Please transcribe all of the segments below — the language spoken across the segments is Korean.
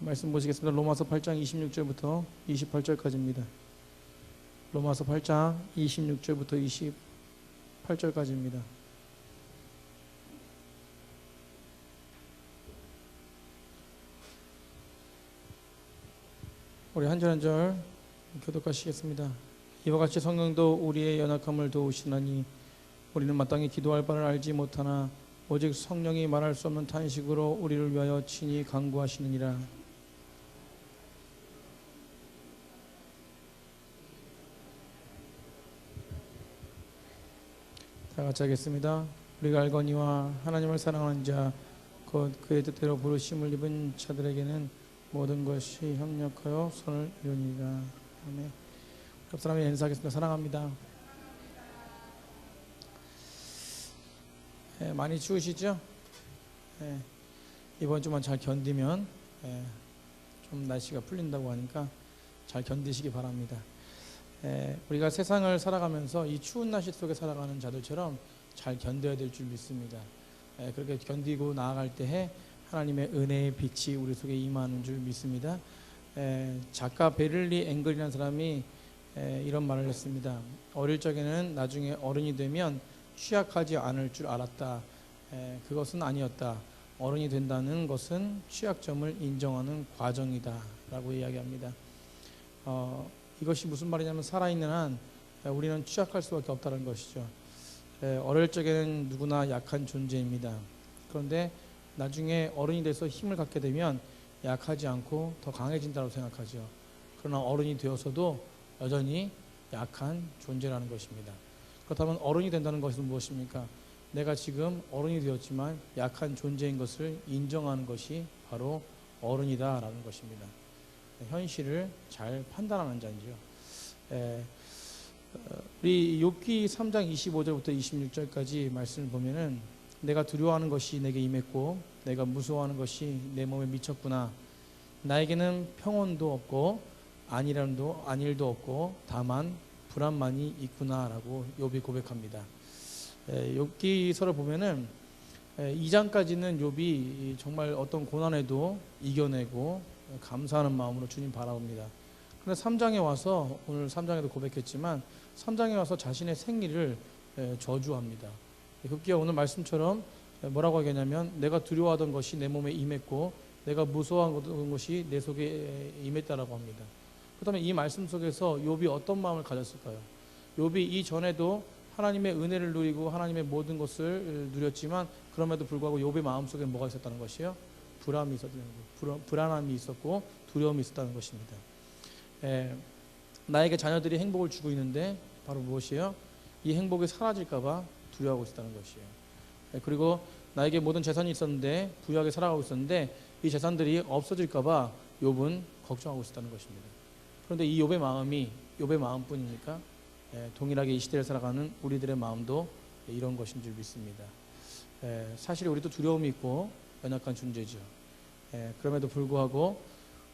말씀 보시겠습니다. 로마서 8장 26절부터 28절까지입니다. 로마서 8장 26절부터 28절까지입니다. 우리 한 절 한 절 교독하시겠습니다. 이와 같이 성령도 우리의 연약함을 도우시나니 우리는 마땅히 기도할 바를 알지 못하나 오직 성령이 말할 수 없는 탄식으로 우리를 위하여 친히 간구하시느니라. 다 같이 하겠습니다. 우리가 알거니와 하나님을 사랑하는 자 곧 그의 뜻대로 부르심을 입은 자들에게는 모든 것이 협력하여 선을 이루니라. 아멘. 옆 사람이 인사하겠습니다. 사랑합니다. 많이 추우시죠? 이번 주만 잘 견디면 좀 날씨가 풀린다고 하니까 잘 견디시기 바랍니다. 우리가 세상을 살아가면서 이 추운 날씨 속에 살아가는 자들처럼 잘 견뎌야 될 줄 믿습니다. 그렇게 견디고 나아갈 때에 하나님의 은혜의 빛이 우리 속에 임하는 줄 믿습니다. 작가 베를리 앵글이라는 사람이 이런 말을 했습니다. 어릴 적에는 나중에 어른이 되면 취약하지 않을 줄 알았다. 그것은 아니었다. 어른이 된다는 것은 취약점을 인정하는 과정이다 라고 이야기합니다. 이것이 무슨 말이냐면 살아있는 한 우리는 취약할 수밖에 없다는 것이죠. 어릴 적에는 누구나 약한 존재입니다. 그런데 나중에 어른이 돼서 힘을 갖게 되면 약하지 않고 더 강해진다고 생각하죠. 그러나 어른이 되어서도 여전히 약한 존재라는 것입니다. 그렇다면 어른이 된다는 것은 무엇입니까? 내가 지금 어른이 되었지만 약한 존재인 것을 인정하는 것이 바로 어른이다라는 것입니다. 현실을 잘 판단하는 자이죠. 우리 욥기 3장 25절부터 26절까지 말씀을 보면은 내가 두려워하는 것이 내게 임했고 내가 무서워하는 것이 내 몸에 미쳤구나. 나에게는 평온도 없고 안일도 없고 다만 불안만이 있구나라고 욥이 고백합니다. 욥기서를 보면은 2장까지는 욥이 정말 어떤 고난에도 이겨내고 감사하는 마음으로 주님 바라봅니다. 그런데 3장에 와서 오늘 3장에도 고백했지만 3장에 와서 자신의 생리를 저주합니다. 욥기가 오늘 말씀처럼 뭐라고 하겠냐면 내가 두려워하던 것이 내 몸에 임했고 내가 무서워하던 것이 내 속에 임했다라고 합니다. 그렇다면 이 말씀 속에서 욥이 어떤 마음을 가졌을까요? 욥이 이전에도 하나님의 은혜를 누리고 하나님의 모든 것을 누렸지만 그럼에도 불구하고 욥의 마음속에 뭐가 있었다는 것이요? 불안함이 있었고 두려움이 있었다는 것입니다. 나에게 자녀들이 행복을 주고 있는데 바로 무엇이에요? 이 행복이 사라질까봐 두려워하고 있었다는 것이에요. 그리고 나에게 모든 재산이 있었는데 부유하게 살아가고 있었는데 이 재산들이 없어질까봐 욥은 걱정하고 있었다는 것입니다. 그런데 이 욥의 마음이 욥의 마음뿐입니까? 동일하게 이 시대를 살아가는 우리들의 마음도 이런 것인 줄 믿습니다. 사실 우리도 두려움이 있고 연약한 존재죠. 그럼에도 불구하고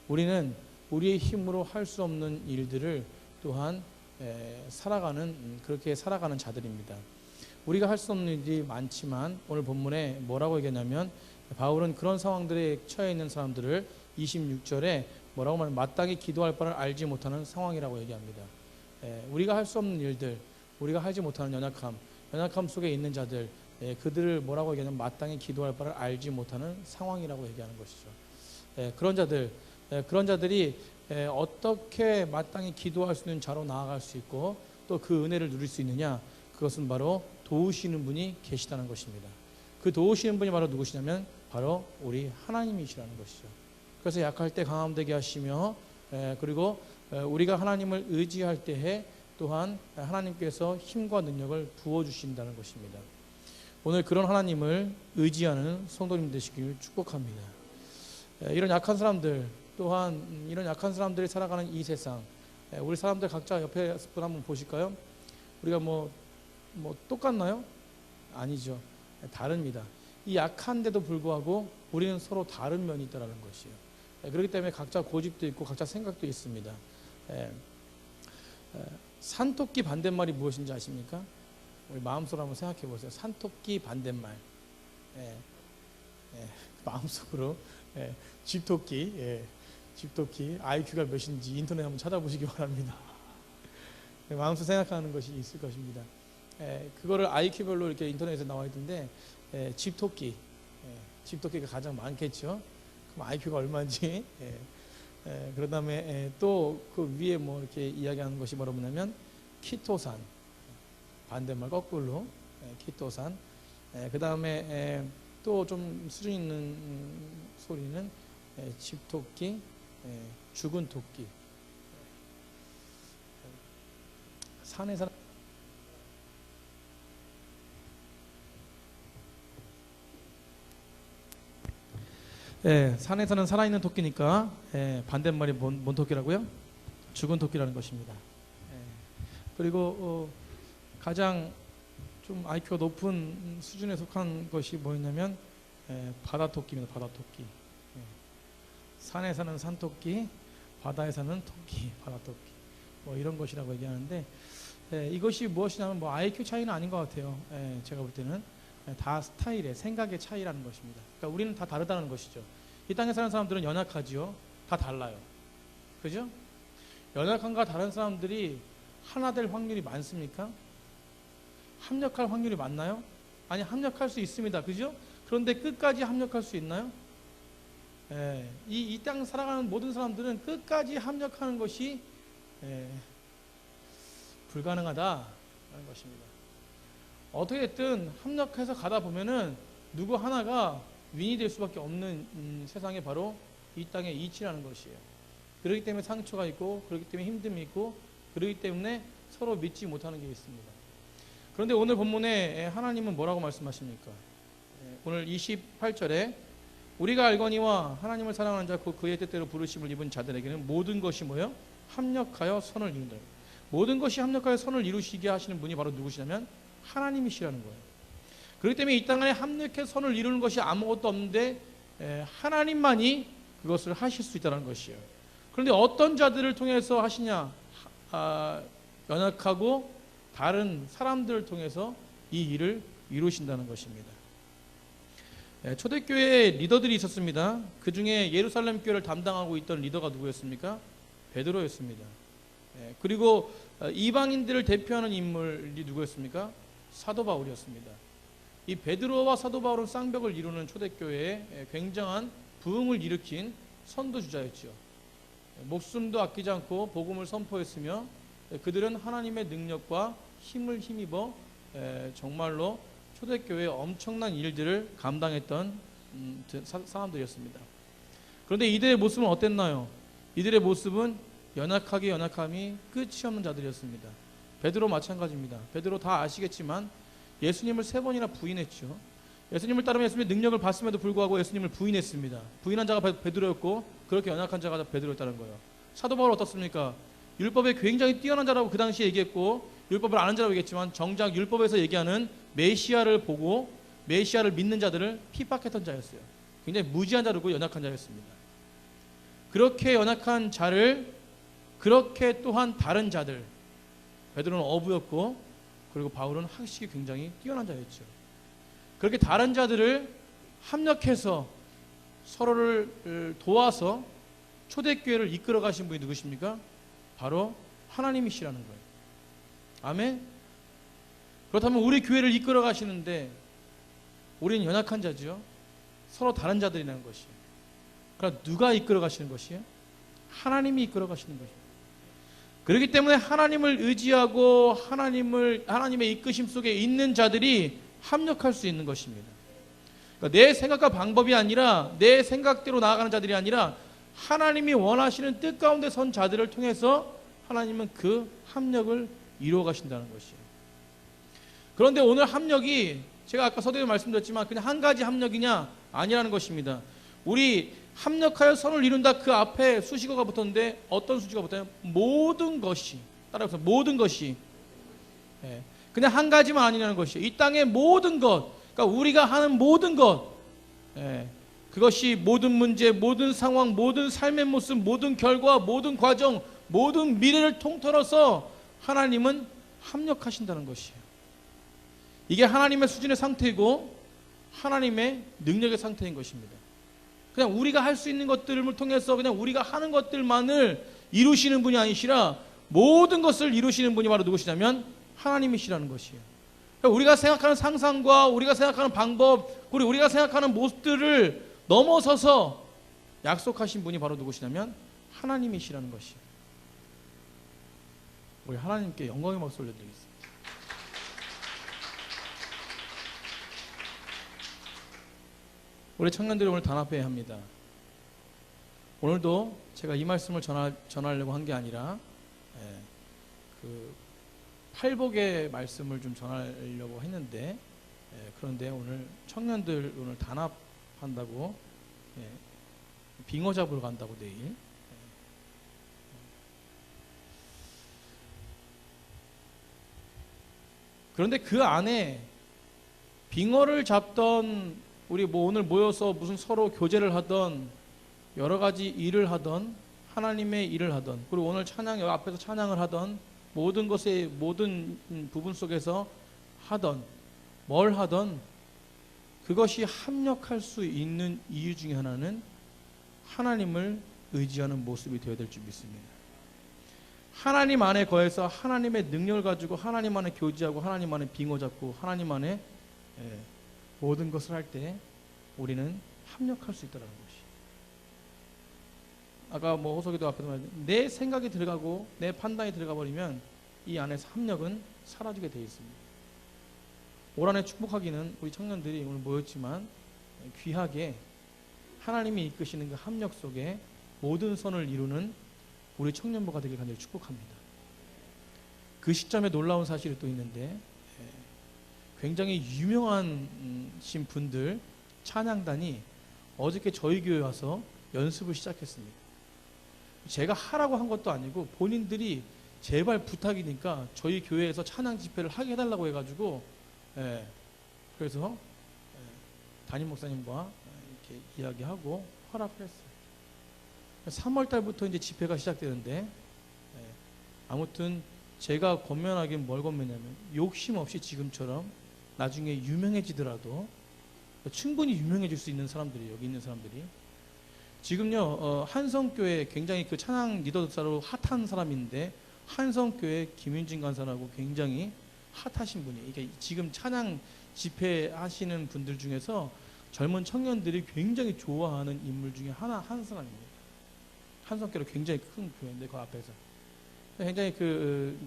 우리는 우리의 힘으로 할 수 없는 일들을 또한 그렇게 살아가는 자들입니다. 우리가 할 수 없는 일이 많지만 오늘 본문에 뭐라고 얘기하냐면 바울은 그런 상황들에 처해 있는 사람들을 26절에 뭐라고 말하면 마땅히 기도할 바를 알지 못하는 상황이라고 얘기합니다. 우리가 할 수 없는 일들, 우리가 하지 못하는 연약함 속에 있는 자들, 그들을 뭐라고 얘기하냐면 마땅히 기도할 바를 알지 못하는 상황이라고 얘기하는 것이죠. 그런 자들이 어떻게 마땅히 기도할 수 있는 자로 나아갈 수 있고 또 그 은혜를 누릴 수 있느냐? 그것은 바로 도우시는 분이 계시다는 것입니다. 그 도우시는 분이 바로 누구시냐면 바로 우리 하나님이시라는 것이죠. 그래서 약할 때 강함 되게 하시며 그리고 우리가 하나님을 의지할 때에 또한 하나님께서 힘과 능력을 부어주신다는 것입니다. 오늘 그런 하나님을 의지하는 성도님 되시길 축복합니다. 이런 약한 사람들 또한 이런 약한 사람들이 살아가는 이 세상, 우리 사람들 각자 옆에 분 한번 보실까요? 우리가 뭐 똑같나요? 아니죠. 다릅니다. 이 약한데도 불구하고 우리는 서로 다른 면이 있다는 것이에요. 그렇기 때문에 각자 고집도 있고 각자 생각도 있습니다. 산토끼 반대말이 무엇인지 아십니까? 우리 마음속으로 한번 생각해 보세요. 산토끼 반대말. 마음속으로 쥐토끼. 집토끼 IQ가 몇인지 인터넷 한번 찾아보시기 바랍니다. 마음속 생각하는 것이 있을 것입니다. 그거를 IQ별로 이렇게 인터넷에 나와 있던데 집토끼, 집토끼가 가장 많겠죠. 그럼 IQ가 얼마인지. 그런 다음에 또 그 위에 뭐 이렇게 이야기하는 것이 뭐냐면 키토산, 반대말 거꾸로 키토산. 그 다음에 또 좀 수준 있는 소리는 집토끼, 죽은 토끼. 산에 사는 산에서는 살아있는 토끼니까 반대말이 뭔 토끼라고요? 죽은 토끼라는 것입니다. 그리고 가장 좀 IQ가 높은 수준에 속한 것이 뭐였냐면 바다 토끼입니다. 바다 토끼. 산에 사는 산토끼, 바다에 사는 토끼, 바다 토끼. 뭐 이런 것이라고 얘기하는데 이것이 무엇이냐면 뭐 IQ 차이는 아닌 것 같아요. 제가 볼 때는 다 스타일의 생각의 차이라는 것입니다. 그러니까 우리는 다 다르다는 것이죠. 이 땅에 사는 사람들은 연약하지요. 다 달라요. 그죠? 연약함과 다른 사람들이 하나 될 확률이 많습니까? 합력할 확률이 많나요? 아니, 합력할 수 있습니다. 그죠? 그런데 끝까지 합력할 수 있나요? 이 땅 살아가는 모든 사람들은 끝까지 합력하는 것이 불가능하다라는 것입니다. 어떻게 됐든 합력해서 가다 보면은 누구 하나가 윈이 될 수밖에 없는 세상에 바로 이 땅의 이치라는 것이에요. 그렇기 때문에 상처가 있고, 그렇기 때문에 힘듦이 있고, 그렇기 때문에 서로 믿지 못하는 게 있습니다. 그런데 오늘 본문에 하나님은 뭐라고 말씀하십니까? 오늘 28절에 우리가 알거니와 하나님을 사랑하는 자 곧 그의 뜻대로 부르심을 입은 자들에게는 모든 것이 뭐예요? 합력하여 선을 이룬다. 모든 것이 합력하여 선을 이루시게 하시는 분이 바로 누구시냐면 하나님이시라는 거예요. 그렇기 때문에 이 땅 안에 합력해서 선을 이루는 것이 아무것도 없는데 하나님만이 그것을 하실 수 있다는 것이에요. 그런데 어떤 자들을 통해서 하시냐? 연약하고 다른 사람들을 통해서 이 일을 이루신다는 것입니다. 초대교회에 리더들이 있었습니다. 그 중에 예루살렘 교회를 담당하고 있던 리더가 누구였습니까? 베드로였습니다. 그리고 이방인들을 대표하는 인물이 누구였습니까? 사도 바울이었습니다. 이 베드로와 사도 바울은 쌍벽을 이루는 초대교회에 굉장한 부흥을 일으킨 선도주자였죠. 목숨도 아끼지 않고 복음을 선포했으며 그들은 하나님의 능력과 힘을 힘입어 정말로 초대교회의 엄청난 일들을 감당했던 사람들이었습니다. 그런데 이들의 모습은 어땠나요? 이들의 모습은 연약함이 끝이 없는 자들이었습니다. 베드로 마찬가지입니다. 베드로 다 아시겠지만 예수님을 3번이나 부인했죠. 예수님을 따르면 예수님의 능력을 받음에도 불구하고 예수님을 부인했습니다. 부인한 자가 베드로였고 그렇게 연약한 자가 베드로였다는 거예요. 사도 바울 어떻습니까? 율법에 굉장히 뛰어난 자라고 그 당시에 얘기했고 율법을 아는 자라고 얘기했지만 정작 율법에서 얘기하는 메시아를 보고 메시아를 믿는 자들을 핍박했던 자였어요. 굉장히 무지한 자르고 연약한 자였습니다. 그렇게 연약한 자를 그렇게 또한 다른 자들, 베드로는 어부였고 그리고 바울은 학식이 굉장히 뛰어난 자였죠. 그렇게 다른 자들을 합력해서 서로를 도와서 초대교회를 이끌어 가신 분이 누구십니까? 바로 하나님이시라는 거예요. 아멘. 그렇다면 우리 교회를 이끌어 가시는데 우리는 연약한 자죠. 서로 다른 자들이라는 것이에요. 그러나 누가 이끌어 가시는 것이에요? 하나님이 이끌어 가시는 것이에요. 그렇기 때문에 하나님을 의지하고 하나님의 이끄심 속에 있는 자들이 합력할 수 있는 것입니다. 그러니까 내 생각과 방법이 아니라 내 생각대로 나아가는 자들이 아니라 하나님이 원하시는 뜻 가운데 선 자들을 통해서 하나님은 그 합력을 이루어 가신다는 것이에요. 그런데 오늘 합력이 제가 아까 서두에 말씀드렸지만 그냥 한 가지 합력이냐? 아니라는 것입니다. 우리 합력하여 선을 이룬다 그 앞에 수식어가 붙었는데 어떤 수식어가 붙어요? 모든 것이. 따라서 모든 것이. 그냥 한 가지만 아니라는 것이에요. 이 땅의 모든 것, 그러니까 우리가 하는 모든 것, 그것이 모든 문제, 모든 상황, 모든 삶의 모습, 모든 결과, 모든 과정, 모든 미래를 통틀어서 하나님은 합력하신다는 것이에요. 이게 하나님의 수준의 상태이고 하나님의 능력의 상태인 것입니다. 그냥 우리가 할 수 있는 것들을 통해서 그냥 우리가 하는 것들만을 이루시는 분이 아니시라 모든 것을 이루시는 분이 바로 누구시냐면 하나님이시라는 것이에요. 그러니까 우리가 생각하는 상상과 우리가 생각하는 방법, 그리고 우리가 생각하는 모습들을 넘어서서 약속하신 분이 바로 누구시냐면 하나님이시라는 것이에요. 우리 하나님께 영광의 박수 올려드리겠습니다. 우리 청년들이 오늘 단합해야 합니다. 오늘도 제가 이 말씀을 전하려고 한 게 아니라 그 팔복의 말씀을 좀 전하려고 했는데 그런데 오늘 청년들 오늘 단합한다고 빙어 잡으러 간다고 내일 그런데 그 안에 빙어를 잡던 우리 뭐 오늘 모여서 무슨 서로 교제를 하던 여러 가지 일을 하던 하나님의 일을 하던 그리고 오늘 찬양 여기 앞에서 찬양을 하던 모든 것의 모든 부분 속에서 하던 뭘 하던 그것이 합력할 수 있는 이유 중에 하나는 하나님을 의지하는 모습이 되어야 될 줄 믿습니다. 하나님 안에 거해서 하나님의 능력을 가지고 하나님 안에 교제하고 하나님 안에 빙어 잡고 하나님 안에 모든 것을 할 때 우리는 합력할 수 있다는 것이. 아까 뭐 호석이도 앞에서 말했는데 내 생각이 들어가고 내 판단이 들어가 버리면 이 안에서 합력은 사라지게 되어 있습니다. 올 한해 축복하기는 우리 청년들이 오늘 모였지만 귀하게 하나님이 이끄시는 그 합력 속에 모든 선을 이루는 우리 청년부가 되길 간절히 축복합니다. 그 시점에 놀라운 사실이 또 있는데 굉장히 유명한 분들 찬양단이 어저께 저희 교회에 와서 연습을 시작했습니다. 제가 하라고 한 것도 아니고 본인들이 제발 부탁이니까 저희 교회에서 찬양 집회를 하게 해달라고 해가지고 그래서 담임 목사님과 이렇게 이야기하고 허락을 했어요. 3월 달부터 이제 집회가 시작되는데 아무튼 제가 권면하기는 뭘 권면하냐면 욕심 없이 지금처럼 나중에 유명해지더라도 충분히 유명해질 수 있는 사람들이 여기 있는 사람들이 지금요 한성교회 굉장히 그 찬양 리더사로 핫한 사람인데 한성교회 김윤진 간사라고 굉장히 핫하신 분이 이게 지금 찬양 집회 하시는 분들 중에서 젊은 청년들이 굉장히 좋아하는 인물 중에 한 사람입니다. 한성교회 굉장히 큰 교회인데 그 앞에서 굉장히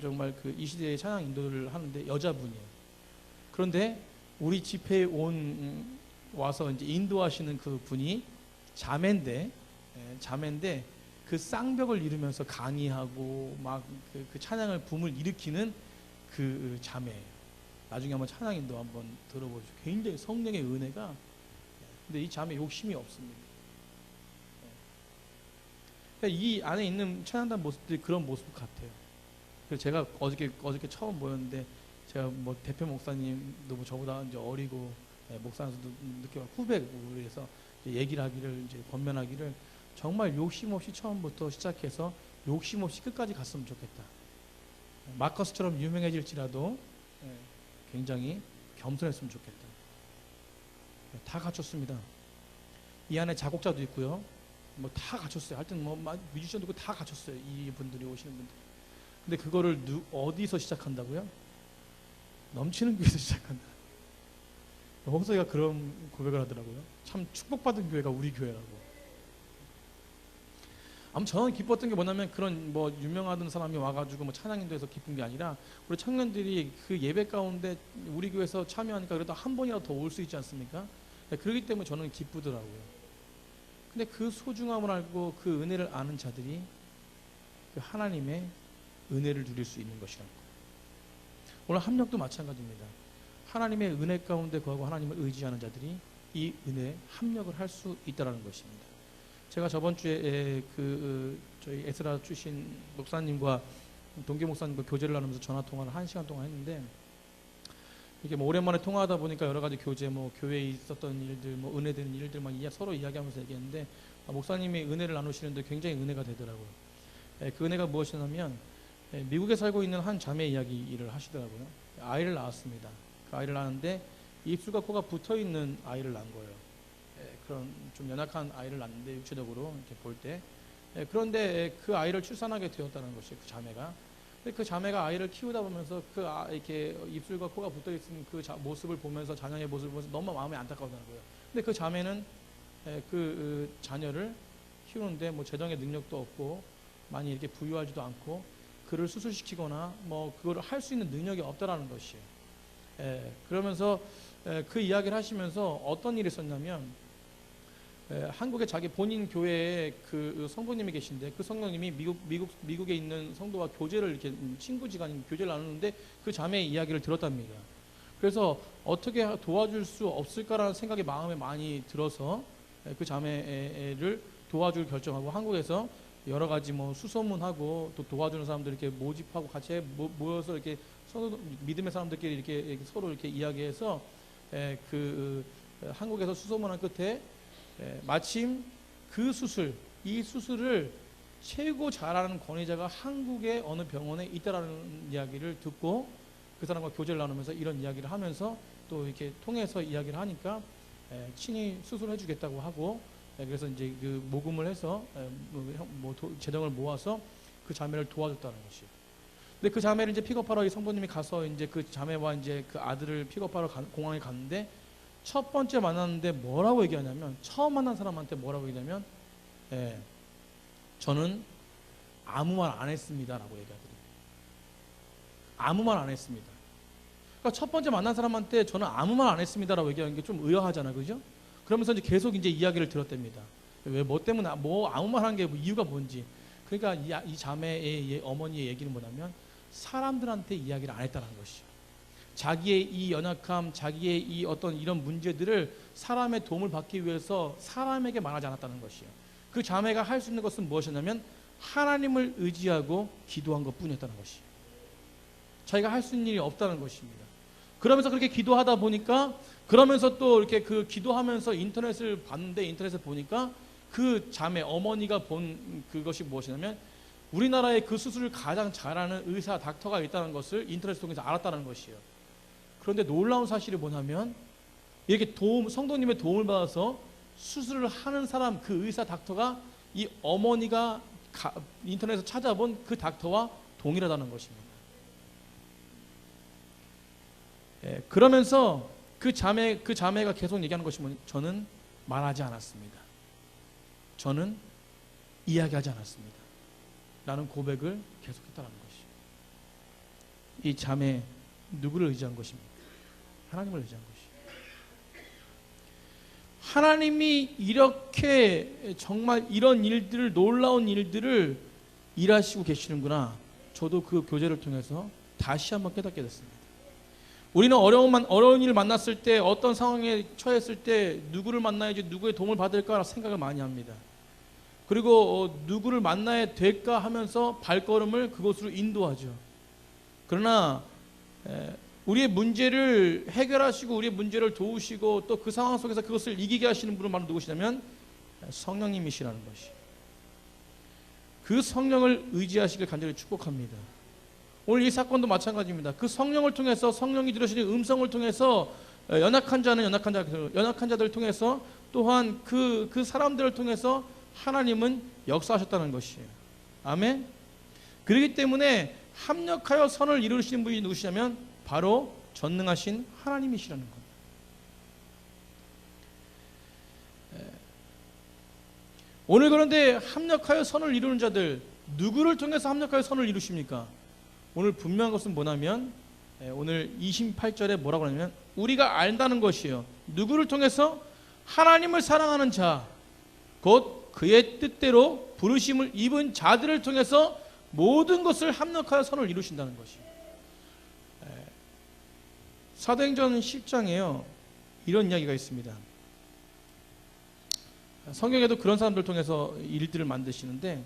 정말 이 시대의 찬양 인도를 하는데 여자분이에요. 그런데 우리 집회에 와서 이제 인도하시는 그 분이 자매인데 그 쌍벽을 이루면서 강의하고 막 그 찬양을 붐을 일으키는 그 자매예요. 나중에 한번 찬양 인도 한번 들어보시죠. 굉장히 성령의 은혜가 근데 이 자매 욕심이 없습니다. 이 안에 있는 찬양단 모습들이 그런 모습 같아요. 그래서 제가 어저께 처음 모였는데 제가 뭐 대표 목사님도 뭐 저보다 이제 어리고 목사님도 늦게 후배고 그래서 얘기를 하기를 이제 권면하기를 정말 욕심 없이 처음부터 시작해서 욕심 없이 끝까지 갔으면 좋겠다. 마커스처럼 유명해질지라도 굉장히 겸손했으면 좋겠다. 다 갖췄습니다. 이 안에 작곡자도 있고요. 뭐 다 갖췄어요. 하여튼 뭐 뮤지션도 있고 다 갖췄어요. 이 분들이 오시는 분들. 근데 그거를 어디서 시작한다고요? 넘치는 교회에서 시작한다. 홍석이가 그런 고백을 하더라고요. 참 축복받은 교회가 우리 교회라고. 아무튼 저는 기뻤던 게 뭐냐면 그런 뭐 유명하던 사람이 와가지고 뭐 찬양인도에서 기쁜 게 아니라 우리 청년들이 그 예배 가운데 우리 교회에서 참여하니까 그래도 한 번이라도 더 올 수 있지 않습니까? 그렇기 때문에 저는 기쁘더라고요. 근데 그 소중함을 알고 그 은혜를 아는 자들이 그 하나님의 은혜를 누릴 수 있는 것이라고. 오늘 합력도 마찬가지입니다. 하나님의 은혜 가운데 거하고 하나님을 의지하는 자들이 이 은혜에 합력을 할 수 있다는 것입니다. 제가 저번 주에 저희 에스라 출신 목사님과 동계 목사님과 교제를 나누면서 전화 통화를 1시간 동안 했는데 이게 뭐 오랜만에 통화하다 보니까 여러 가지 교제, 뭐 교회에 있었던 일들, 뭐 은혜 되는 일들만 서로 이야기하면서 얘기했는데 목사님이 은혜를 나누시는데 굉장히 은혜가 되더라고요. 그 은혜가 무엇이냐면 미국에 살고 있는 한 자매 이야기를 하시더라고요. 아이를 낳았습니다. 그 아이를 낳았는데 입술과 코가 붙어 있는 아이를 낳은 거예요. 그런 좀 연약한 아이를 낳는데 육체적으로 이렇게 볼 때 그런데 그 아이를 출산하게 되었다는 것이 그 자매가. 그 자매가 아이를 키우다 보면서 이렇게 입술과 코가 붙어 있는 그 모습을 보면서 자녀의 모습을 보면서 너무 마음이 안타까웠다는 거예요. 근데 그 자매는 그 자녀를 키우는데 뭐 재정의 능력도 없고 많이 이렇게 부유하지도 않고 그를 수술시키거나 뭐 그거를 할 수 있는 능력이 없다라는 것이에요. 그러면서 그 이야기를 하시면서 어떤 일이 있었냐면 한국에 자기 본인 교회에 그 성도님이 계신데 그 성도님이 미국에 있는 성도와 교제를 이렇게 친구지간 교제를 나누는데 그 자매의 이야기를 들었답니다. 그래서 어떻게 도와줄 수 없을까라는 생각이 마음에 많이 들어서 그 자매를 도와줄 결정하고 한국에서 여러 가지 뭐 수소문하고 또 도와주는 사람들 이렇게 모집하고 같이 모여서 이렇게 서로 믿음의 사람들끼리 이렇게 서로 이렇게 이야기해서 그 한국에서 수소문한 끝에 마침 이 수술을 최고 잘하는 권위자가 한국의 어느 병원에 있다라는 이야기를 듣고 그 사람과 교제를 나누면서 이런 이야기를 하면서 또 이렇게 통해서 이야기를 하니까 친히 수술해 주겠다고 하고 그래서 이제 그 모금을 해서 재정을 모아서 그 자매를 도와줬다는 것이에요. 근데 그 자매를 이제 픽업하러 이 성도님이 가서 이제 그 자매와 이제 그 아들을 픽업하러 공항에 갔는데 첫 번째 만났는데 뭐라고 얘기하냐면 처음 만난 사람한테 뭐라고 얘기하냐면 저는 아무 말 안 했습니다라고 얘기하더래요. 아무 말 안 했습니다. 그러니까 첫 번째 만난 사람한테 저는 아무 말 안 했습니다라고 얘기하는 게 좀 의아하잖아요, 그죠? 그러면서 이제 계속 이제 이야기를 들었답니다. 왜 뭐 때문에 뭐 아무 말 한 게 이유가 뭔지. 그러니까 이 자매의 어머니의 얘기는 뭐냐면 사람들한테 이야기를 안 했다는 것이죠. 자기의 이 연약함, 자기의 이 어떤 이런 문제들을 사람의 도움을 받기 위해서 사람에게 말하지 않았다는 것이에요. 그 자매가 할 수 있는 것은 무엇이냐면 하나님을 의지하고 기도한 것뿐이었다는 것이에요. 자기가 할 수 있는 일이 없다는 것입니다. 그러면서 그렇게 기도하다 보니까 그러면서 또 이렇게 그 기도하면서 인터넷을 봤는데 인터넷을 보니까 그 자매 어머니가 본 그것이 무엇이냐면 우리나라에 그 수술을 가장 잘하는 의사 닥터가 있다는 것을 인터넷을 통해서 알았다는 것이에요. 그런데 놀라운 사실이 뭐냐면 이렇게 성도님의 도움을 받아서 수술을 하는 사람 그 의사 닥터가 이 어머니가 인터넷에서 찾아본 그 닥터와 동일하다는 것입니다. 그러면서 그 자매가 계속 얘기하는 것이 뭐냐면 저는 말하지 않았습니다. 저는 이야기하지 않았습니다. 라는 고백을 계속했다는 것이죠. 이 자매 누구를 의지한 것입니까? 하나님을 의지한 것이죠. 하나님이 이렇게 정말 이런 일들을 놀라운 일들을 일하시고 계시는구나. 저도 그 교제를 통해서 다시 한번 깨닫게 됐습니다. 우리는 어려운 일을 만났을 때 어떤 상황에 처했을 때 누구를 만나야지 누구의 도움을 받을까 생각을 많이 합니다. 그리고 누구를 만나야 될까 하면서 발걸음을 그곳으로 인도하죠. 그러나 우리의 문제를 해결하시고 우리의 문제를 도우시고 또 그 상황 속에서 그것을 이기게 하시는 분은 바로 누구시냐면 성령님이시라는 것이. 그 성령을 의지하시길 간절히 축복합니다. 오늘 이 사건도 마찬가지입니다. 그 성령을 통해서 성령이 들으시는 음성을 통해서 연약한 자들을 통해서 또한 그 사람들을 통해서 하나님은 역사하셨다는 것이에요. 아멘. 그렇기 때문에 합력하여 선을 이루시는 분이 누구시냐면 바로 전능하신 하나님이시라는 겁니다. 오늘 그런데 합력하여 선을 이루는 자들 누구를 통해서 합력하여 선을 이루십니까? 오늘 분명한 것은 뭐냐면 오늘 28절에 뭐라고 하냐면 우리가 안다는 것이에요. 누구를 통해서? 하나님을 사랑하는 자 곧 그의 뜻대로 부르심을 입은 자들을 통해서 모든 것을 합력하여 선을 이루신다는 것이에요. 사도행전 10장에요 이런 이야기가 있습니다. 성경에도 그런 사람들 통해서 일들을 만드시는데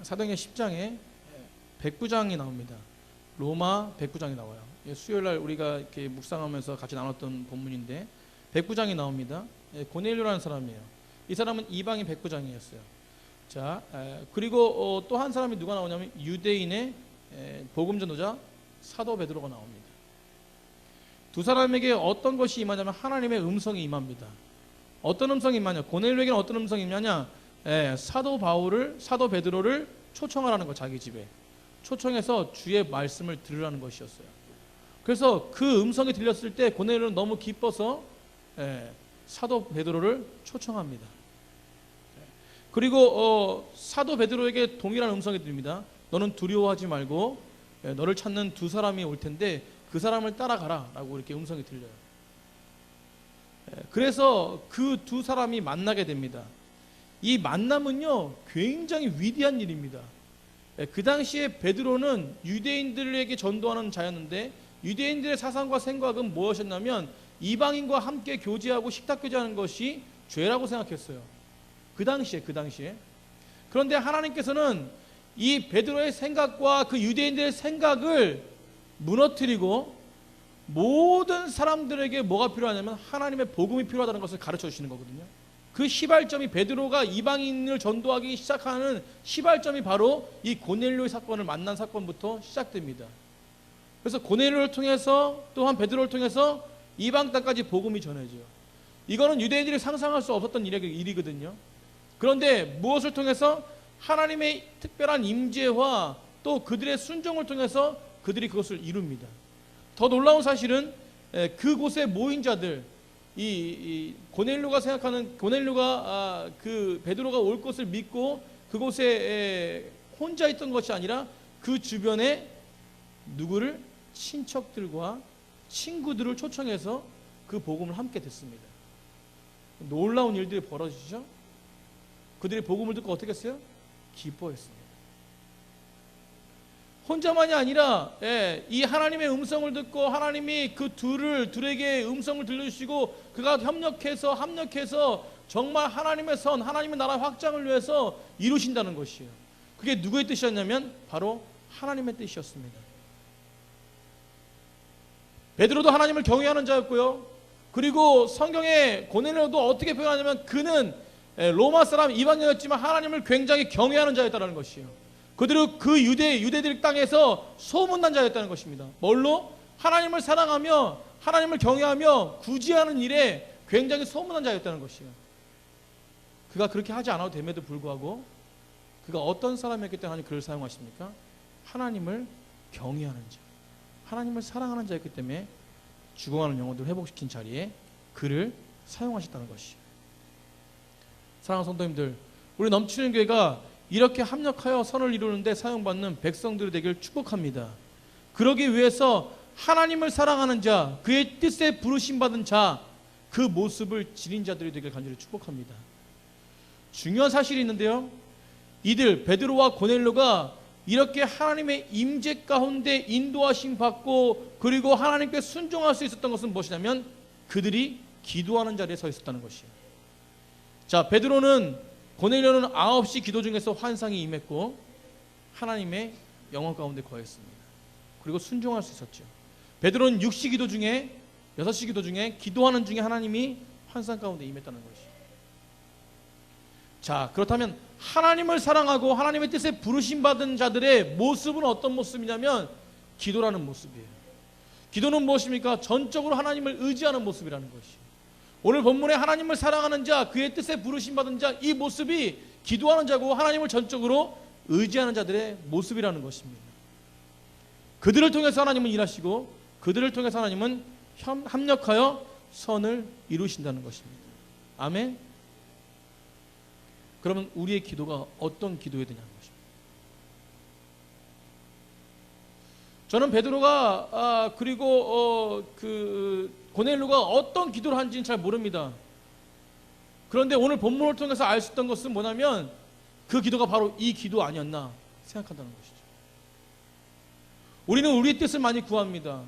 사도행전 10장에 백부장이 나옵니다. 로마 백부장이 나와요. 수요일날 우리가 이렇게 묵상하면서 같이 나눴던 본문인데 백부장이 나옵니다. 고넬료라는 사람이에요. 이 사람은 이방인 백부장이었어요. 자, 그리고 또 한 사람이 누가 나오냐면 유대인의 복음 전도자 사도 베드로가 나옵니다. 두 사람에게 어떤 것이 임하냐면 하나님의 음성이 임합니다. 어떤 음성이 임하냐? 고넬료에게는 어떤 음성이 임하냐? 사도 베드로를 초청하라는 거, 자기 집에 초청해서 주의 말씀을 들으라는 것이었어요. 그래서 그 음성이 들렸을 때 고넬료는 너무 기뻐서 사도 베드로를 초청합니다. 그리고 사도 베드로에게 동일한 음성이 들립니다. 너는 두려워하지 말고 너를 찾는 두 사람이 올 텐데 그 사람을 따라가라 라고 이렇게 음성이 들려요. 그래서 그 두 사람이 만나게 됩니다. 이 만남은요 굉장히 위대한 일입니다. 그 당시에 베드로는 유대인들에게 전도하는 자였는데 유대인들의 사상과 생각은 무엇이었냐면 이방인과 함께 교제하고 식탁 교제하는 것이 죄라고 생각했어요. 그 당시에. 그런데 하나님께서는 이 베드로의 생각과 그 유대인들의 생각을 무너뜨리고 모든 사람들에게 뭐가 필요하냐면 하나님의 복음이 필요하다는 것을 가르쳐 주시는 거거든요. 그 시발점이, 베드로가 이방인을 전도하기 시작하는 시발점이 바로 이 고넬료의 사건을 만난 사건부터 시작됩니다. 그래서 고넬료를 통해서 또한 베드로를 통해서 이방 땅까지 복음이 전해져요. 이거는 유대인들이 상상할 수 없었던 일이거든요. 그런데 무엇을 통해서? 하나님의 특별한 임재와 또 그들의 순종을 통해서 그들이 그것을 이룹니다. 더 놀라운 사실은 그곳에 모인 자들, 이 고넬료가 생각하는, 고넬료가 그 베드로가 올 것을 믿고 그곳에 혼자 있던 것이 아니라 그 주변에 누구를? 친척들과 친구들을 초청해서 그 복음을 함께 듣습니다. 놀라운 일들이 벌어지죠. 그들이 복음을 듣고 어떻게 했어요? 기뻐했습니다. 혼자만이 아니라 이 하나님의 음성을 듣고 하나님이 그 둘에게 음성을 들려주시고 그가 합력해서 정말 하나님의 선, 하나님의 나라 확장을 위해서 이루신다는 것이에요. 그게 누구의 뜻이었냐면 바로 하나님의 뜻이었습니다. 베드로도 하나님을 경외하는 자였고요. 그리고 성경에 고넬료도 어떻게 표현하냐면 그는 로마 사람 이방인이었지만 하나님을 굉장히 경외하는 자였다는 것이에요. 그들은 그 유대들 땅에서 소문난 자였다는 것입니다. 뭘로? 하나님을 사랑하며 하나님을 경외하며 구제하는 일에 굉장히 소문난 자였다는 것이에요. 그가 그렇게 하지 않아도 됨에도 불구하고 그가 어떤 사람이었기 때문에 하나님 그를 사용하십니까? 하나님을 경외하는 자, 하나님을 사랑하는 자였기 때문에 죽어가는 영혼들을 회복시킨 자리에 그를 사용하셨다는 것이에요. 사랑하는 성도님들, 우리 넘치는 교회가 이렇게 합력하여 선을 이루는데 사용받는 백성들이 되길 축복합니다. 그러기 위해서 하나님을 사랑하는 자, 그의 뜻에 부르심받은 자, 그 모습을 지닌 자들이 되길 간절히 축복합니다. 중요한 사실이 있는데요, 이들 베드로와 고넬료가 이렇게 하나님의 임재 가운데 인도하심 받고 그리고 하나님께 순종할 수 있었던 것은 무엇이냐면 그들이 기도하는 자리에 서 있었다는 것이에요. 자, 고넬료는 9시 기도 중에서 환상이 임했고 하나님의 영원 가운데 거했습니다. 그리고 순종할 수 있었죠. 베드로는 6시 기도 중에 6시 기도 중에 기도하는 중에 하나님이 환상 가운데 임했다는 것이에요. 자, 그렇다면 하나님을 사랑하고 하나님의 뜻에 부르심받은 자들의 모습은 어떤 모습이냐면 기도라는 모습이에요. 기도는 무엇입니까? 전적으로 하나님을 의지하는 모습이라는 것이에요. 오늘 본문에 하나님을 사랑하는 자, 그의 뜻에 부르심받은 자, 이 모습이 기도하는 자고 하나님을 전적으로 의지하는 자들의 모습이라는 것입니다. 그들을 통해서 하나님은 일하시고 그들을 통해서 하나님은 합력하여 선을 이루신다는 것입니다. 아멘. 그러면 우리의 기도가 어떤 기도해야 되냐는 것입니다. 저는 베드로가 그리고 고넬료가 어떤 기도를 한지는 잘 모릅니다. 그런데 오늘 본문을 통해서 알 수 있던 것은 뭐냐면 그 기도가 바로 이 기도 아니었나 생각한다는 것이죠. 우리는 우리의 뜻을 많이 구합니다.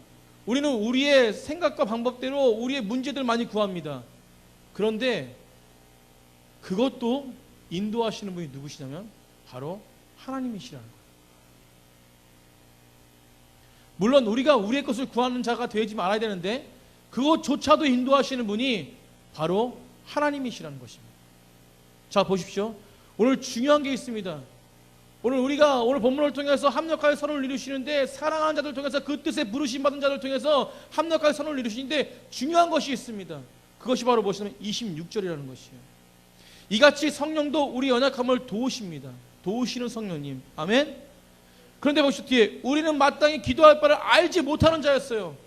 우리는 우리의 생각과 방법대로 우리의 문제들 많이 구합니다. 그런데 그것도 인도하시는 분이 누구시냐면 바로 하나님이시라는 거예요. 물론 우리가 우리의 것을 구하는 자가 되지 말아야 되는데 그것조차도 인도하시는 분이 바로 하나님이시라는 것입니다. 자, 보십시오. 오늘 중요한 게 있습니다. 오늘 본문을 통해서 합력하여 선을 이루시는데 사랑하는 자들 통해서 그 뜻에 부르심 받은 자들 통해서 합력하여 선을 이루시는데 중요한 것이 있습니다. 그것이 바로 무엇이냐면 26절이라는 것이에요. 이같이 성령도 우리 연약함을 도우십니다. 도우시는 성령님. 아멘. 그런데 보시오 뒤에 우리는 마땅히 기도할 바를 알지 못하는 자였어요.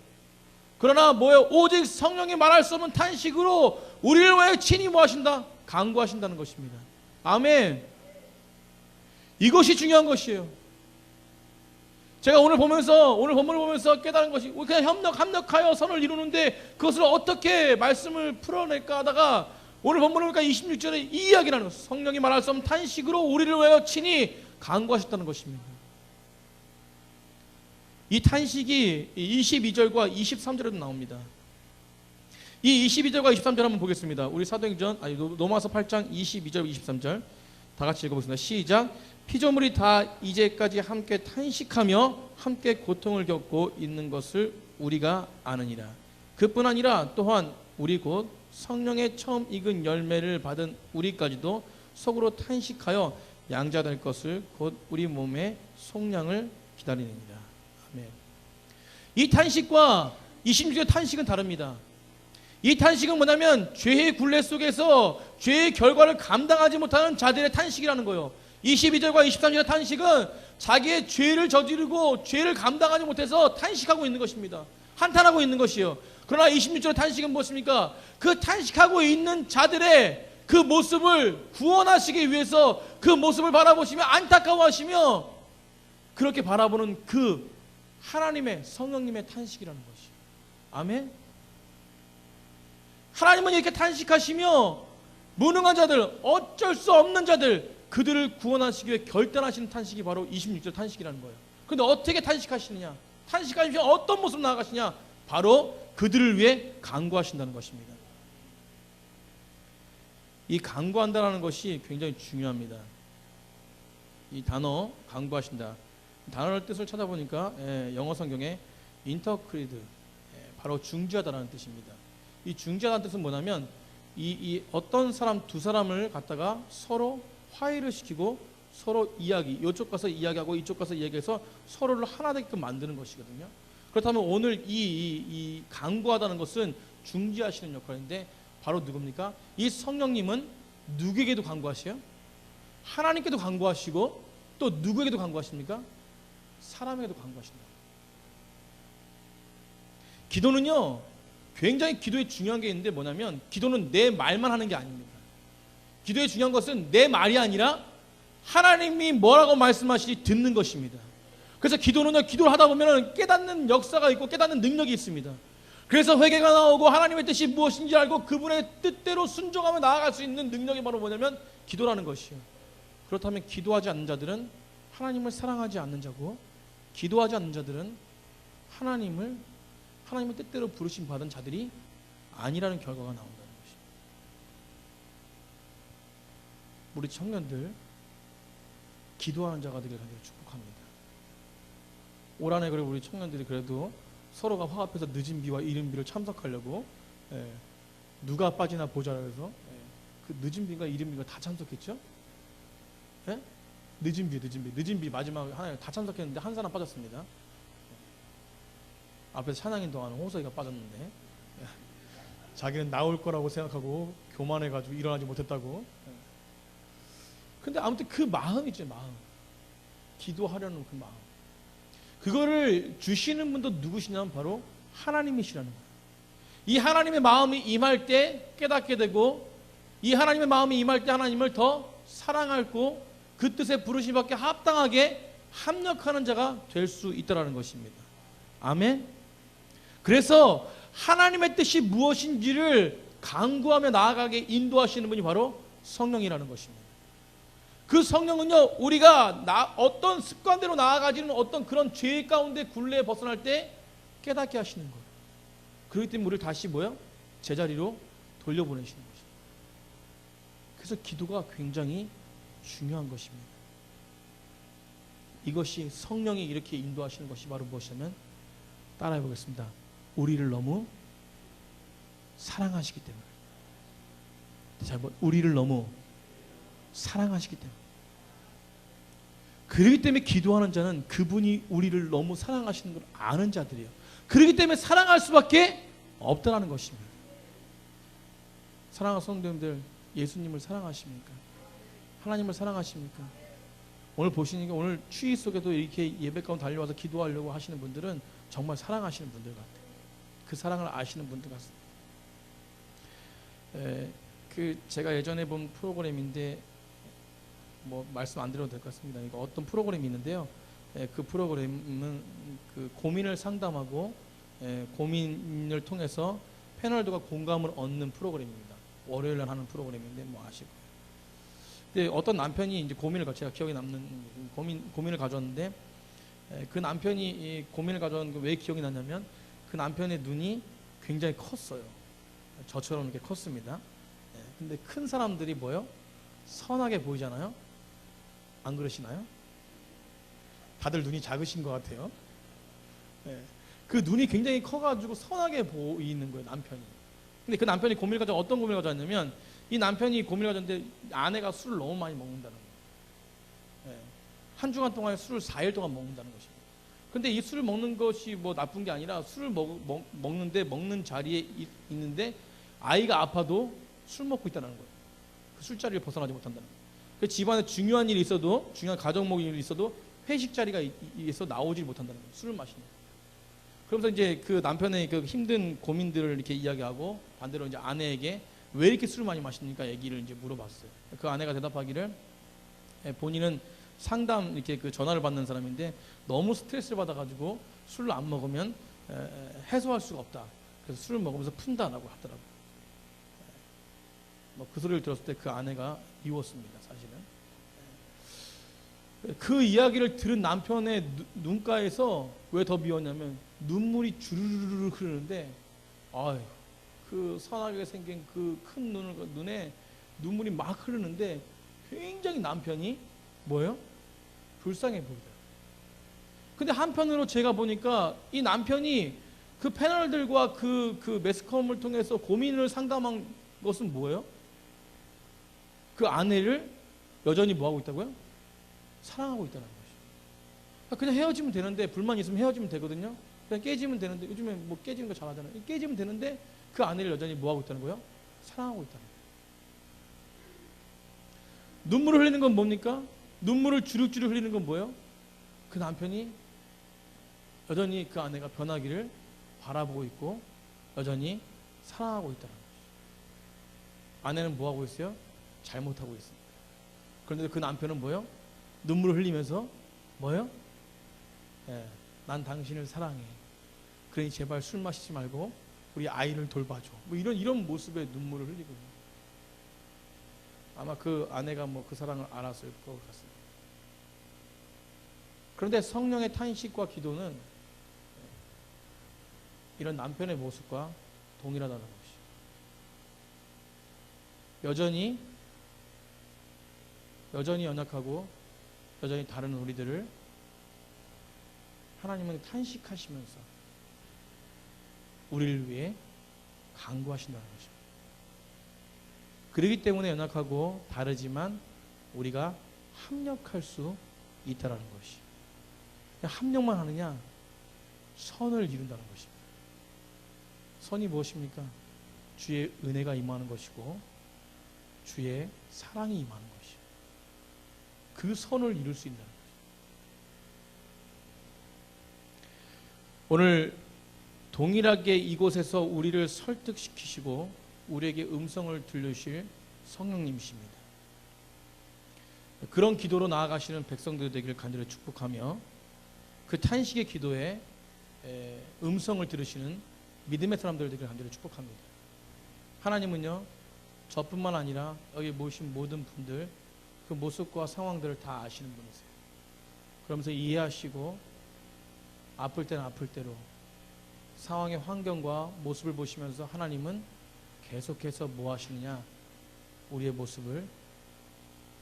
그러나 뭐예요? 오직 성령이 말할 수 없는 탄식으로 우리를 위하여 친히 뭐 하신다? 간구하신다는 것입니다. 아멘. 이것이 중요한 것이에요. 제가 오늘 본문을 보면서 깨달은 것이 그냥 협력하여 선을 이루는데 그것을 어떻게 말씀을 풀어낼까 하다가 오늘 본문을 보니까 26절에 이 이야기를 하는 것이에요. 성령이 말할 수 없는 탄식으로 우리를 위하여 친히 간구하셨다는 것입니다. 이 탄식이 22절과 23절에도 나옵니다. 이 22절과 23절 한번 보겠습니다. 우리 사도행전 로마서 8장 22절 23절 다 같이 읽어보겠습니다. 시작. 피조물이 다 이제까지 함께 탄식하며 함께 고통을 겪고 있는 것을 우리가 아느니라. 그뿐 아니라 또한 우리 곧 성령의 처음 익은 열매를 받은 우리까지도 속으로 탄식하여 양자될 것을 곧 우리 몸의 속량을 기다리느니라. 아멘. 이 탄식과 26절의 탄식은 다릅니다. 이 탄식은 뭐냐면 죄의 굴레 속에서 죄의 결과를 감당하지 못하는 자들의 탄식이라는 거예요. 22절과 23절의 탄식은 자기의 죄를 저지르고 죄를 감당하지 못해서 탄식하고 있는 것입니다. 한탄하고 있는 것이에요. 그러나 26절의 탄식은 무엇입니까? 그 탄식하고 있는 자들의 그 모습을 구원하시기 위해서 그 모습을 바라보시며 안타까워하시며 그렇게 바라보는 그 하나님의 성령님의 탄식이라는 것이에요. 아멘. 하나님은 이렇게 탄식하시며 무능한 자들, 어쩔 수 없는 자들, 그들을 구원하시기 위해 결단하시는 탄식이 바로 26절 탄식이라는 거예요. 그런데 어떻게 탄식하시느냐? 탄식하시면 어떤 모습 나아가시냐? 바로 그들을 위해 간구하신다는 것입니다. 이 간구한다는 것이 굉장히 중요합니다. 이 단어 간구하신다. 단어의 뜻을 찾아보니까 영어 성경에 인터크리드, 바로 중지하다라는 뜻입니다. 이 중지하다는 뜻은 뭐냐면 이 어떤 사람 두 사람을 갖다가 서로 화해를 시키고 서로 이쪽 가서 이야기하고 이쪽 가서 이야기해서 서로를 하나 되게끔 만드는 것이거든요. 그렇다면 오늘 이 간구하다는 것은 중지하시는 역할인데 바로 누굽니까? 이 성령님은 누구에게도 간구하셔요? 하나님께도 간구하시고 또 누구에게도 간구하십니까? 사람에게도 간구하신다. 기도는요 굉장히 기도에 중요한 게 있는데 뭐냐면 기도는 내 말만 하는 게 아닙니다. 기도에 중요한 것은 내 말이 아니라 하나님이 뭐라고 말씀하시지 듣는 것입니다. 그래서 기도는요 기도를 하다 보면 깨닫는 역사가 있고 깨닫는 능력이 있습니다. 그래서 회개가 나오고 하나님의 뜻이 무엇인지 알고 그분의 뜻대로 순종하며 나아갈 수 있는 능력이 바로 뭐냐면 기도라는 것이에요. 그렇다면 기도하지 않는 자들은 하나님을 사랑하지 않는 자고 기도하지 않는 자들은 하나님의 뜻대로 부르심 받은 자들이 아니라는 결과가 나온다는 것입니다. 우리 청년들 기도하는 자가 되길 간절히 축복합니다. 올 한해 그리고 우리 청년들이 그래도 서로가 화합해서 늦은 비와 이른 비를 참석하려고 누가 빠지나 보자 해서 그 늦은 비가 이른 비가 다 참석했죠? 늦은 비 마지막 하나에 다 참석했는데 한 사람 빠졌습니다. 앞에서 찬양인 동안 홍석이가 빠졌는데 자기는 나올 거라고 생각하고 교만해가지고 일어나지 못했다고. 근데 아무튼 그 마음 있죠, 마음. 기도하려는 그 마음. 그거를 주시는 분도 누구시냐면 바로 하나님이시라는 거예요. 이 하나님의 마음이 임할 때 깨닫게 되고 이 하나님의 마음이 임할 때 하나님을 더 사랑하고 그 뜻에 부르심 받게 합당하게 합력하는 자가 될 수 있다는 것입니다. 아멘. 그래서 하나님의 뜻이 무엇인지를 간구하며 나아가게 인도하시는 분이 바로 성령이라는 것입니다. 그 성령은요 우리가 어떤 습관대로 나아가지는 어떤 그런 죄 가운데 굴레에 벗어날 때 깨닫게 하시는 거예요. 그렇기 때문에 우리를 다시 제자리로 돌려보내시는 것입니다. 그래서 기도가 굉장히 중요한 것입니다. 이것이 성령이 이렇게 인도하시는 것이 바로 무엇이냐면 따라해 보겠습니다. 우리를 너무 사랑하시기 때문에. 다시 한번 우리를 너무 사랑하시기 때문에. 그렇기 때문에 기도하는 자는 그분이 우리를 너무 사랑하시는 걸 아는 자들이에요. 그렇기 때문에 사랑할 수밖에 없다는 것입니다. 사랑하는 성도님들, 예수님을 사랑하십니까? 하나님을 사랑하십니까? 오늘 보시니까 오늘 추위 속에도 이렇게 예배 가운데 달려와서 기도하려고 하시는 분들은 정말 사랑하시는 분들 같아요. 그 사랑을 아시는 분들 같습니다. 제가 예전에 본 프로그램인데 뭐 말씀 안 드려도 될 것 같습니다. 이거 어떤 프로그램이 있는데요. 그 프로그램은 그 고민을 상담하고 고민을 통해서 패널들과 공감을 얻는 프로그램입니다. 월요일 날 하는 프로그램인데 뭐 아실 거예요. 근데 어떤 남편이 이제 제가 기억에 남는 고민을 가졌는데 그 남편이 이 고민을 가져온 게 왜 기억이 나냐면 그 남편의 눈이 굉장히 컸어요. 저처럼 이렇게 컸습니다. 근데 큰 사람들이 뭐요? 선하게 보이잖아요. 안 그러시나요? 다들 눈이 작으신 것 같아요. 그 눈이 굉장히 커가지고 선하게 보이는 거예요, 남편이. 근데 그 남편이 어떤 고민을 가졌냐면 이 남편이 고민을 가졌는데 아내가 술을 너무 많이 먹는다는 거예요. 한 주간 동안에 술을 4일 동안 먹는다는 것입니다. 근데 이 술을 먹는 것이 뭐 나쁜 게 아니라 술을 먹는데 먹는 자리에 있는데 아이가 아파도 술 먹고 있다는 거예요. 그 술자리를 벗어나지 못한다는 거예요. 그 집안에 중요한 일이 있어도, 중요한 가정 일이 있어도 회식 자리가 있어 나오지 못한다는 거예요. 술을 마시는 거예요. 그러면서 이제 그 남편의 그 힘든 고민들을 이렇게 이야기하고 반대로 이제 아내에게 왜 이렇게 술을 많이 마십니까? 얘기를 이제 물어봤어요. 그 아내가 대답하기를 본인은 상담 이렇게 그 전화를 받는 사람인데 너무 스트레스를 받아가지고 술을 안 먹으면 해소할 수가 없다. 그래서 술을 먹으면서 푼다라고 하더라고요. 뭐 그 소리를 들었을 때 그 아내가 미웠습니다, 사실은. 그 이야기를 들은 남편의 눈가에서 왜 더 미웠냐면 눈물이 주르르르 흐르는데 아유, 그 선하게 생긴 그 큰 눈에 눈물이 막 흐르는데 굉장히 남편이 뭐예요? 불쌍해 보이더라고요. 근데 한편으로 제가 보니까 이 남편이 그 패널들과 그 매스컴을 통해서 고민을 상담한 것은 뭐예요? 그 아내를 여전히 뭐하고 있다고요? 사랑하고 있다는 것이죠. 그냥 헤어지면 되는데, 불만 있으면 헤어지면 되거든요. 그냥 깨지면 되는데, 요즘에 뭐 깨지는 거 잘하잖아요. 깨지면 되는데 그 아내를 여전히 뭐하고 있다는 거예요? 사랑하고 있다는 거예요. 눈물을 흘리는 건 뭡니까? 눈물을 주룩주룩 흘리는 건 뭐예요? 그 남편이 여전히 그 아내가 변하기를 바라보고 있고 여전히 사랑하고 있다는 거죠. 아내는 뭐하고 있어요? 잘못하고 있습니다. 그런데 그 남편은 뭐예요? 눈물을 흘리면서 뭐예요? 난 당신을 사랑해. 그러니 제발 술 마시지 말고 우리 아이를 돌봐줘. 뭐 이런 모습의 눈물을 흘리고 있는. 아마 그 아내가 뭐 그 사랑을 알았을 것 같습니다. 그런데 성령의 탄식과 기도는 이런 남편의 모습과 동일하다는 것이. 여전히 연약하고 여전히 다른 우리들을 하나님은 탄식하시면서 우리를 위해 간구하신다는 것입니다. 그렇기 때문에 연약하고 다르지만 우리가 합력할 수 있다는 것이. 합력만 하느냐? 선을 이룬다는 것입니다. 선이 무엇입니까? 주의 은혜가 임하는 것이고 주의 사랑이 임하는 것이요. 그 선을 이룰 수 있다는 것입니다. 오늘 동일하게 이곳에서 우리를 설득시키시고 우리에게 음성을 들려주실 성령님이십니다. 그런 기도로 나아가시는 백성들 되기를 간절히 축복하며 그 탄식의 기도에 음성을 들으시는 믿음의 사람들 되기를 간절히 축복합니다. 하나님은요, 저뿐만 아니라 여기 모신 모든 분들 그 모습과 상황들을 다 아시는 분이세요. 그러면서 이해하시고 아플 때는 아플 대로 상황의 환경과 모습을 보시면서 하나님은 계속해서 뭐 하시느냐? 우리의 모습을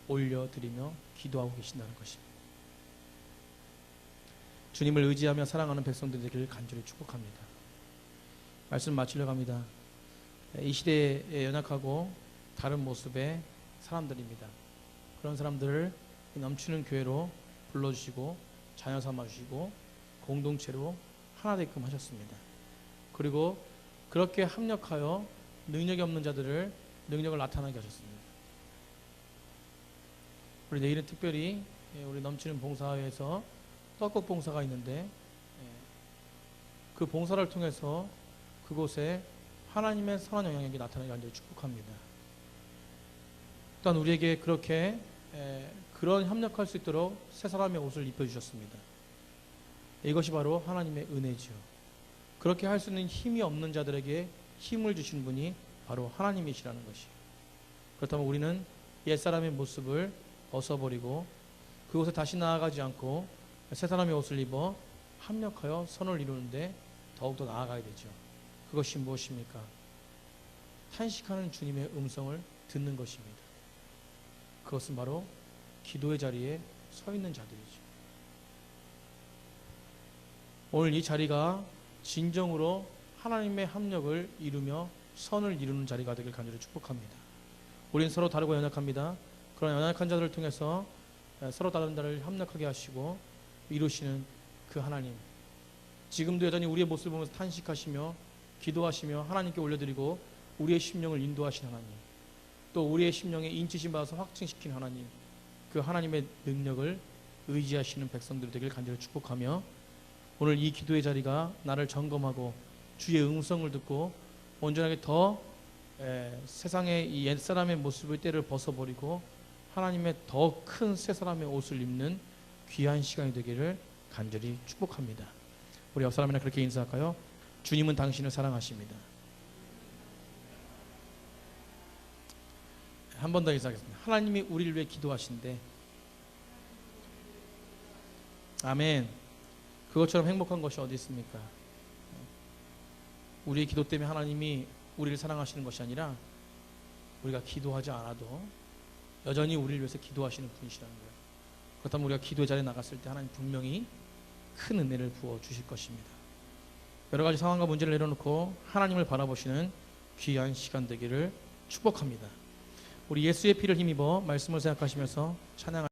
올려드리며 기도하고 계신다는 것입니다. 주님을 의지하며 사랑하는 백성들 되기를 간절히 축복합니다. 말씀 마치려고 합니다. 이 시대에 연약하고 다른 모습의 사람들입니다. 그런 사람들을 넘치는 교회로 불러주시고 자녀 삼아주시고 공동체로 하나 되게끔 하셨습니다. 그리고 그렇게 합력하여 능력이 없는 자들을 능력을 나타나게 하셨습니다. 우리 내일은 특별히 우리 넘치는 봉사회에서 떡국 봉사가 있는데 그 봉사를 통해서 그곳에 하나님의 선한 영향력이 나타나게 간절히 축복합니다. 또한 우리에게 그렇게 그런 협력할 수 있도록 새 사람의 옷을 입혀주셨습니다. 이것이 바로 하나님의 은혜지요. 그렇게 할 수 있는 힘이 없는 자들에게 힘을 주신 분이 바로 하나님이시라는 것이에요. 그렇다면 우리는 옛사람의 모습을 벗어버리고 그곳에 다시 나아가지 않고 새 사람의 옷을 입어 합력하여 선을 이루는데 더욱더 나아가야 되죠. 그것이 무엇입니까? 탄식하는 주님의 음성을 듣는 것입니다. 그것은 바로 기도의 자리에 서 있는 자들이죠. 오늘 이 자리가 진정으로 하나님의 합력을 이루며 선을 이루는 자리가 되길 간절히 축복합니다. 우리는 서로 다르고 연약합니다. 그런 연약한 자들을 통해서 서로 다른 자를 협력하게 하시고 이루시는 그 하나님, 지금도 여전히 우리의 모습을 보면서 탄식하시며 기도하시며 하나님께 올려드리고 우리의 심령을 인도하신 하나님, 또 우리의 심령에 인치심 받아서 확증시킨 하나님, 그 하나님의 능력을 의지하시는 백성들이 되길 간절히 축복하며 오늘 이 기도의 자리가 나를 점검하고 주의 음성을 듣고 온전하게 더 세상의 이 옛사람의 모습의 때를 벗어버리고 하나님의 더 큰 새사람의 옷을 입는 귀한 시간이 되기를 간절히 축복합니다. 우리 옆 사람이나 그렇게 인사할까요? 주님은 당신을 사랑하십니다. 한 번 더 인사하겠습니다. 하나님이 우리를 위해 기도하신대. 아멘. 그것처럼 행복한 것이 어디 있습니까? 우리의 기도 때문에 하나님이 우리를 사랑하시는 것이 아니라 우리가 기도하지 않아도 여전히 우리를 위해서 기도하시는 분이시라는 거예요. 그렇다면 우리가 기도의 자리에 나갔을 때 하나님 분명히 큰 은혜를 부어 주실 것입니다. 여러 가지 상황과 문제를 내려놓고 하나님을 바라보시는 귀한 시간 되기를 축복합니다. 우리 예수의 피를 힘입어 말씀을 생각하시면서 찬양하시겠습니다.